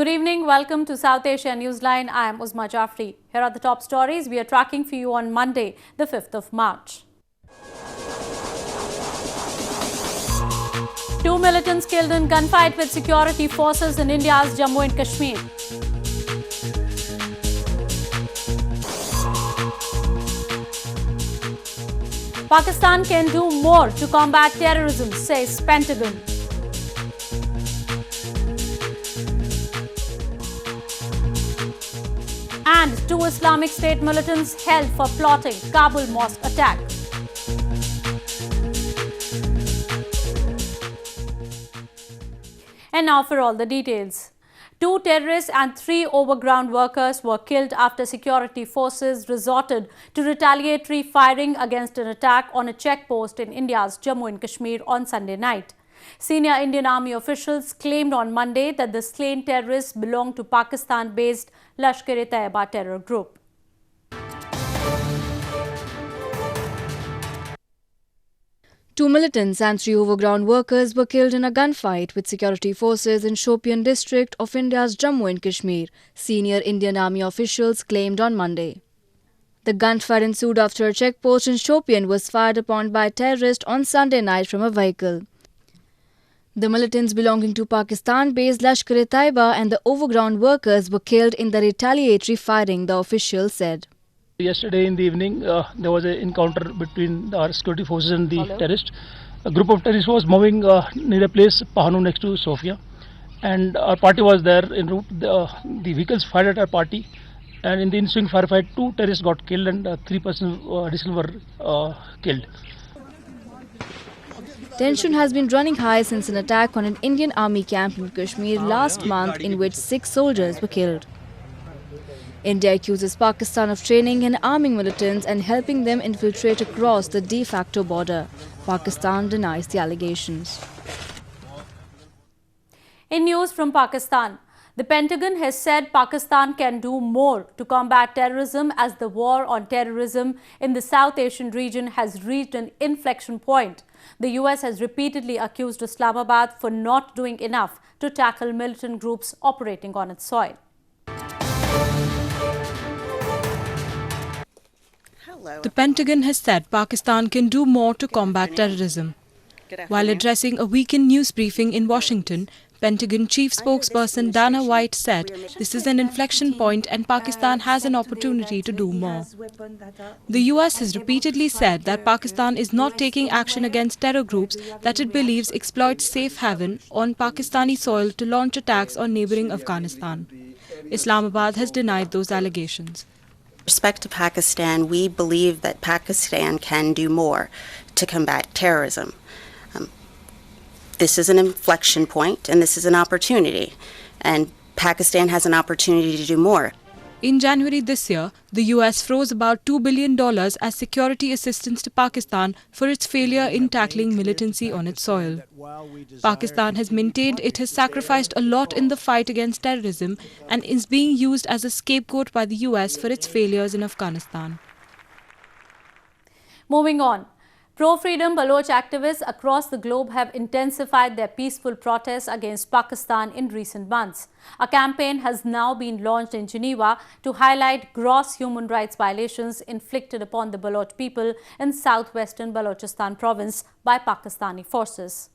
Good evening. Welcome to South Asia Newsline. I am Uzma Jafri. Here are the top stories we are tracking for you on Monday, the 5th of March. 2 militants killed in gunfight with security forces in India's Jammu and Kashmir. Pakistan can do more to combat terrorism, says Pentagon. And 2 Islamic State militants held for plotting Kabul mosque attack. And now for all the details. 2 terrorists and 3 overground workers were killed after security forces resorted to retaliatory firing against an attack on a checkpost in India's Jammu and Kashmir on Sunday night. Senior Indian Army officials claimed on Monday that the slain terrorists belonged to Pakistan-based Lashkar-e-Taiba terror group. Two militants and 3 overground workers were killed in a gunfight with security forces in Shopian district of India's Jammu and Kashmir, senior Indian Army officials claimed on Monday. The gunfight ensued after a checkpost in Shopian was fired upon by terrorists on Sunday night from a vehicle. The militants belonging to Pakistan-based Lashkar-e-Taiba and the overground workers were killed in the retaliatory firing, the official said. Yesterday in the evening, there was an encounter between our security forces and the terrorists. A group of terrorists was moving near a place, Pahanu, next to Sofia. And our party was there en route. The vehicles fired at our party. And in the ensuing firefight, 2 terrorists got killed and 3 persons additional were killed. Tension has been running high since an attack on an Indian Army camp in Kashmir last month in which 6 soldiers were killed. India accuses Pakistan of training and arming militants and helping them infiltrate across the de facto border. Pakistan denies the allegations. In news from Pakistan, the Pentagon has said Pakistan can do more to combat terrorism as the war on terrorism in the South Asian region has reached an inflection point. The US has repeatedly accused Islamabad for not doing enough to tackle militant groups operating on its soil. The Pentagon has said Pakistan can do more to combat terrorism. While addressing a weekend news briefing in Washington, Pentagon Chief Spokesperson Dana White said this is an inflection point and Pakistan has an opportunity to do more. The US has repeatedly said that Pakistan is not taking action against terror groups that it believes exploit safe haven on Pakistani soil to launch attacks on neighboring Afghanistan. Islamabad has denied those allegations. With respect to Pakistan, we believe that Pakistan can do more to combat terrorism. This is an inflection point and this is an opportunity, and Pakistan has an opportunity to do more. In January this year, the US froze about $2 billion as security assistance to Pakistan for its failure in tackling militancy on its soil. Pakistan has maintained it has sacrificed a lot in the fight against terrorism and is being used as a scapegoat by the US for its failures in Afghanistan. Moving on. Pro-freedom Baloch activists across the globe have intensified their peaceful protests against Pakistan in recent months. A campaign has now been launched in Geneva to highlight gross human rights violations inflicted upon the Baloch people in southwestern Balochistan province by Pakistani forces.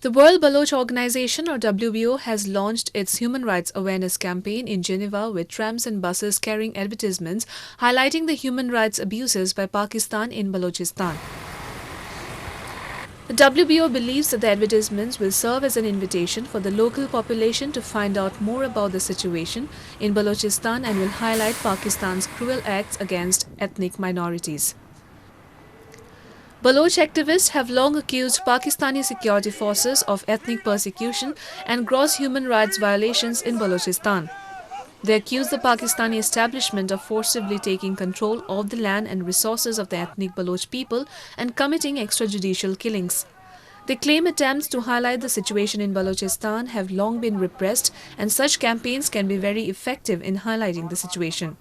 The World Baloch Organization, or WBO, has launched its Human Rights Awareness campaign in Geneva with trams and buses carrying advertisements highlighting the human rights abuses by Pakistan in Balochistan. The WBO believes that the advertisements will serve as an invitation for the local population to find out more about the situation in Balochistan and will highlight Pakistan's cruel acts against ethnic minorities. Baloch activists have long accused Pakistani security forces of ethnic persecution and gross human rights violations in Balochistan. They accuse the Pakistani establishment of forcibly taking control of the land and resources of the ethnic Baloch people and committing extrajudicial killings. They claim attempts to highlight the situation in Balochistan have long been repressed, and such campaigns can be very effective in highlighting the situation.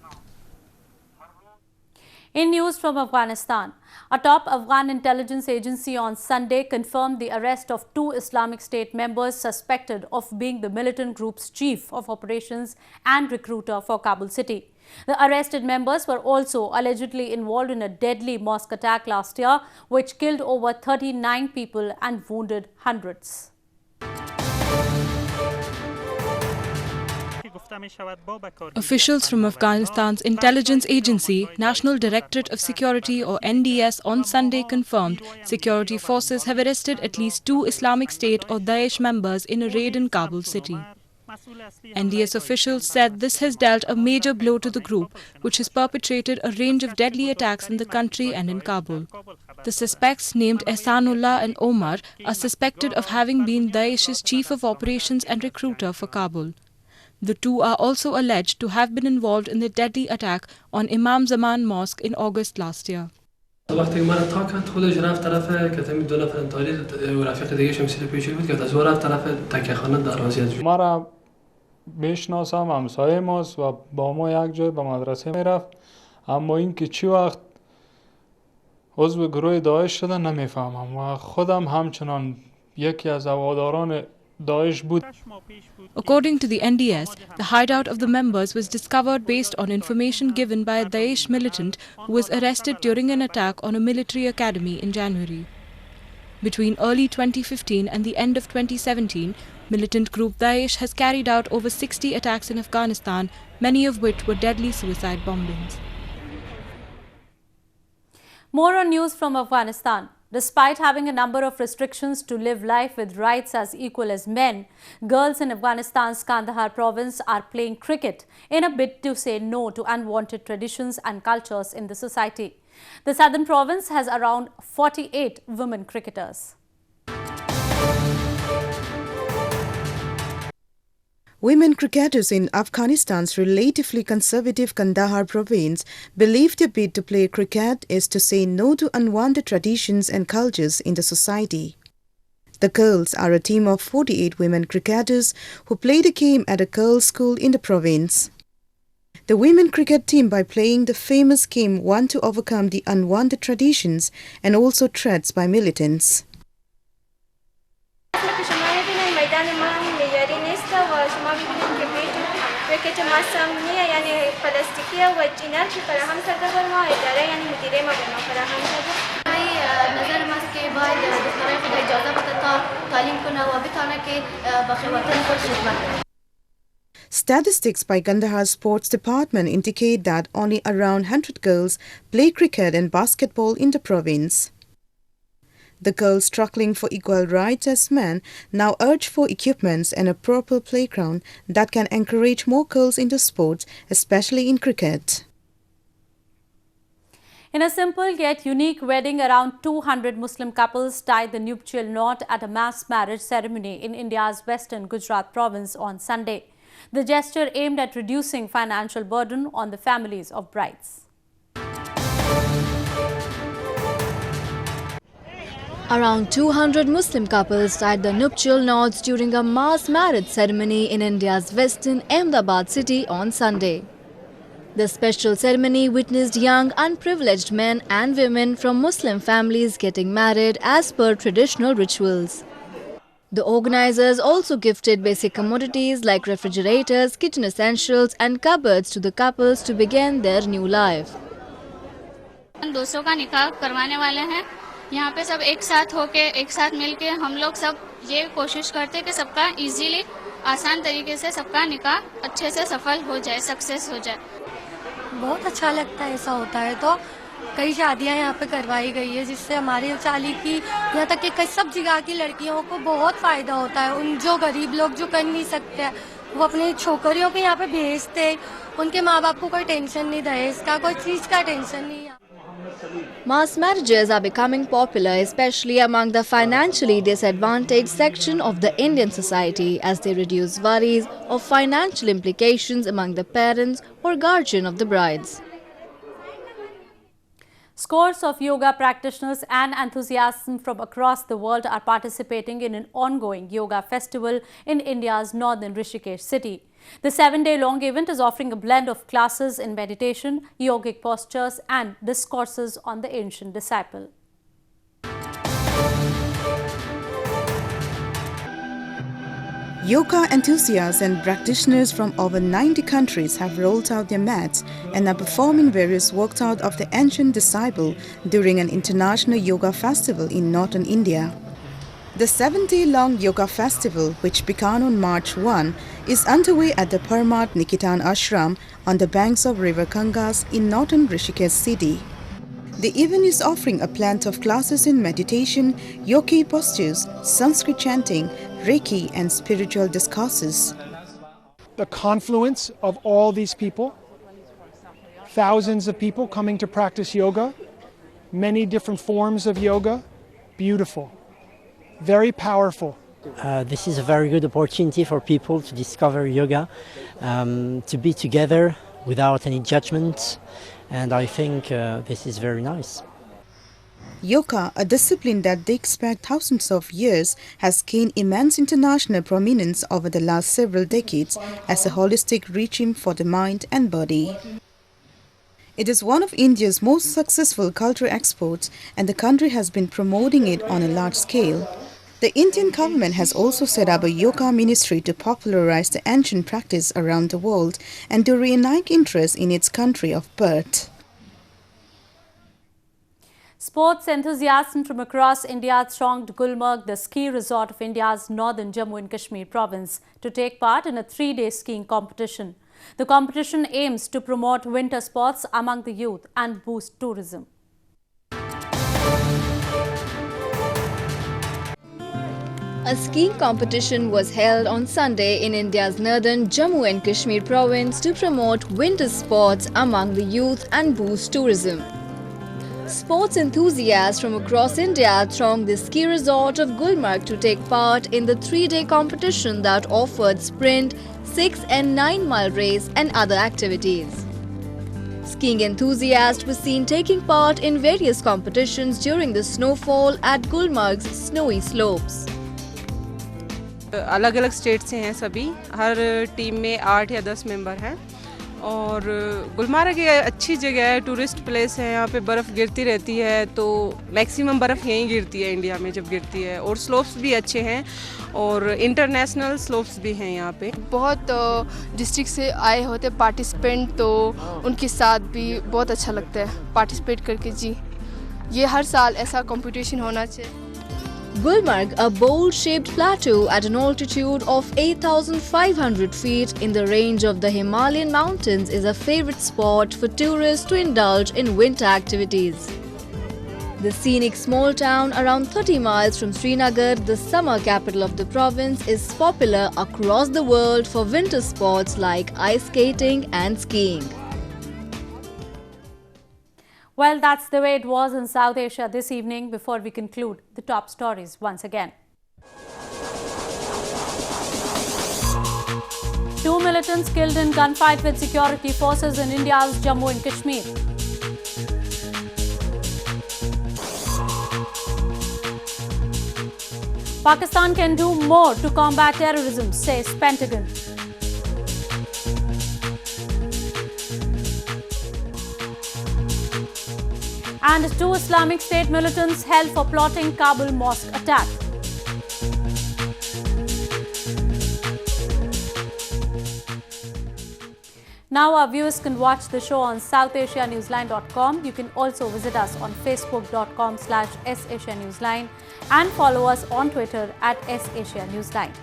In news from Afghanistan, a top Afghan intelligence agency on Sunday confirmed the arrest of 2 Islamic State members suspected of being the militant group's chief of operations and recruiter for Kabul city. The arrested members were also allegedly involved in a deadly mosque attack last year, which killed over 39 people and wounded hundreds. Officials from Afghanistan's intelligence agency, National Directorate of Security or NDS, on Sunday confirmed security forces have arrested at least 2 Islamic State or Daesh members in a raid in Kabul city. NDS officials said this has dealt a major blow to the group, which has perpetrated a range of deadly attacks in the country and in Kabul. The suspects, named Ehsanullah and Omar, are suspected of having been Daesh's chief of operations and recruiter for Kabul. The 2 are also alleged to have been involved in the deadly attack on Imam Zaman Mosque in August last year. وقتی من اتاق کرد خودش رفت طرف کتمی 2 نفر انتحاری و رفیق دیگه شمسی پیشی بود که از رفت طرف تکیه خانه در وضعیت ما را میشناسم، همسایه ماست و با ما یک جای به مدرسه میرفت، اما این که چی وقت عضو گروه داعش شدن نمیفهمم و خودم همچنان یکی از هواداران داعش بود. According to the NDS, the hideout of the members was discovered based on information given by a Daesh militant who was arrested during an attack on a military academy in January. Between early 2015 and the end of 2017, militant group Daesh has carried out over 60 attacks in Afghanistan, many of which were deadly suicide bombings. More on news from Afghanistan. Despite having a number of restrictions to live life with rights as equal as men, girls in Afghanistan's Kandahar province are playing cricket in a bid to say no to unwanted traditions and cultures in the society. The southern province has around 48 women cricketers. Women cricketers in Afghanistan's relatively conservative Kandahar province believe their bid to play cricket is to say no to unwanted traditions and cultures in the society. The girls are a team of 48 women cricketers who play the game at a girls' school in the province. The women cricket team, by playing the famous game, want to overcome the unwanted traditions and also threats by militants. Statistics by Kandahar's sports department indicate that only around 100 girls play cricket and basketball in the province. The girls struggling for equal rights as men now urge for equipments and a proper playground that can encourage more girls into sports, especially in cricket. In a simple yet unique wedding, around 200 Muslim couples tied the nuptial knot at a mass marriage ceremony in India's western Gujarat province on Sunday. The gesture aimed at reducing financial burden on the families of brides. Around 200 Muslim couples tied the nuptial knots during a mass marriage ceremony in India's western Ahmedabad city on Sunday. The special ceremony witnessed young, unprivileged men and women from Muslim families getting married as per traditional rituals. The organizers also gifted basic commodities like refrigerators, kitchen essentials and cupboards to the couples to begin their new life. यहाँ पे सब एक साथ होके एक साथ मिलके हम लोग सब ये कोशिश करते हैं कि सबका इजीली आसान तरीके से सबका निकाह अच्छे से सफल हो जाए, सक्सेस हो जाए. बहुत अच्छा लगता है ऐसा होता है. तो कई शादियां यहाँ पे करवाई गई है जिससे हमारे चाली की यहाँ तक कि कई सब जगह की लड़कियों को बहुत फायदा होता है. उन जो गरीब लोग जो कर नहीं सकते वो अपनी छोकरियों को यहाँ पे भेजते, उनके माँ बाप को कोई टेंशन नहीं, दहेज का कोई चीज का टेंशन नहीं. Mass marriages are becoming popular, especially among the financially disadvantaged section of the Indian society, as they reduce worries of financial implications among the parents or guardian of the brides. Scores of yoga practitioners and enthusiasts from across the world are participating in an ongoing yoga festival in India's northern Rishikesh city. The 7-day-long event is offering a blend of classes in meditation, yogic postures and discourses on the ancient disciple. Yoga enthusiasts and practitioners from over 90 countries have rolled out their mats and are performing various workouts of the ancient disciple during an international yoga festival in northern India. The 7-day-long yoga festival, which began on March 1, is underway at the Parmat Nikitan Ashram on the banks of River Ganges in northern Rishikesh city. The event is offering a plenty of classes in meditation, yogi postures, Sanskrit chanting, Reiki and spiritual discourses. The confluence of all these people, thousands of people coming to practice yoga, many different forms of yoga, beautiful, very powerful. This is a very good opportunity for people to discover yoga, to be together without any judgment, and I think this is very nice. Yoga, a discipline that dates back thousands of years, has gained immense international prominence over the last several decades as a holistic regime for the mind and body. It is one of India's most successful cultural exports, and the country has been promoting it on a large scale. The Indian government has also set up a yoga ministry to popularize the ancient practice around the world and to reignite interest in its country of birth. Sports enthusiasts from across India thronged Gulmarg, the ski resort of India's northern Jammu and Kashmir province, to take part in a 3-day skiing competition. The competition aims to promote winter sports among the youth and boost tourism. A skiing competition was held on Sunday in India's northern Jammu and Kashmir province to promote winter sports among the youth and boost tourism. Sports enthusiasts from across India thronged the ski resort of Gulmarg to take part in the 3-day competition that offered sprint, 6 and 9-mile race and other activities. Skiing enthusiasts were seen taking part in various competitions during the snowfall at Gulmarg's snowy slopes. अलग अलग state से हैं सभी, हर team में 8 या 10 member हैं और गुलमार्ग एक अच्छी जगह है, टूरिस्ट प्लेस है, यहाँ पे बर्फ़ गिरती रहती है, तो मैक्सिमम बर्फ़ यहीं गिरती है इंडिया में जब गिरती है, और स्लोप्स भी अच्छे हैं और इंटरनेशनल स्लोप्स भी हैं यहाँ पे। बहुत डिस्ट्रिक्ट से आए होते पार्टिसिपेंट, तो उनके साथ भी बहुत अच्छा लगता है पार्टिसिपेट करके जी। ये हर साल ऐसा कंपटीशन होना चाहिए। Gulmarg, a bowl-shaped plateau at an altitude of 8,500 feet in the range of the Himalayan mountains, is a favorite spot for tourists to indulge in winter activities. The scenic small town around 30 miles from Srinagar, the summer capital of the province, is popular across the world for winter sports like ice skating and skiing. Well, that's the way it was in South Asia this evening. Before we conclude, the top stories once again. 2 militants killed in gunfight with security forces in India's Jammu and Kashmir. Pakistan can do more to combat terrorism, says Pentagon. And 2 Islamic State militants held for plotting Kabul mosque attack. Now our viewers can watch the show on SouthAsiaNewsline.com. You can also visit us on Facebook.com/SAsiaNewsline and follow us on Twitter @SAsiaNewsline.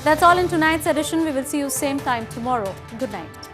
That's all in tonight's edition. We will see you same time tomorrow. Good night.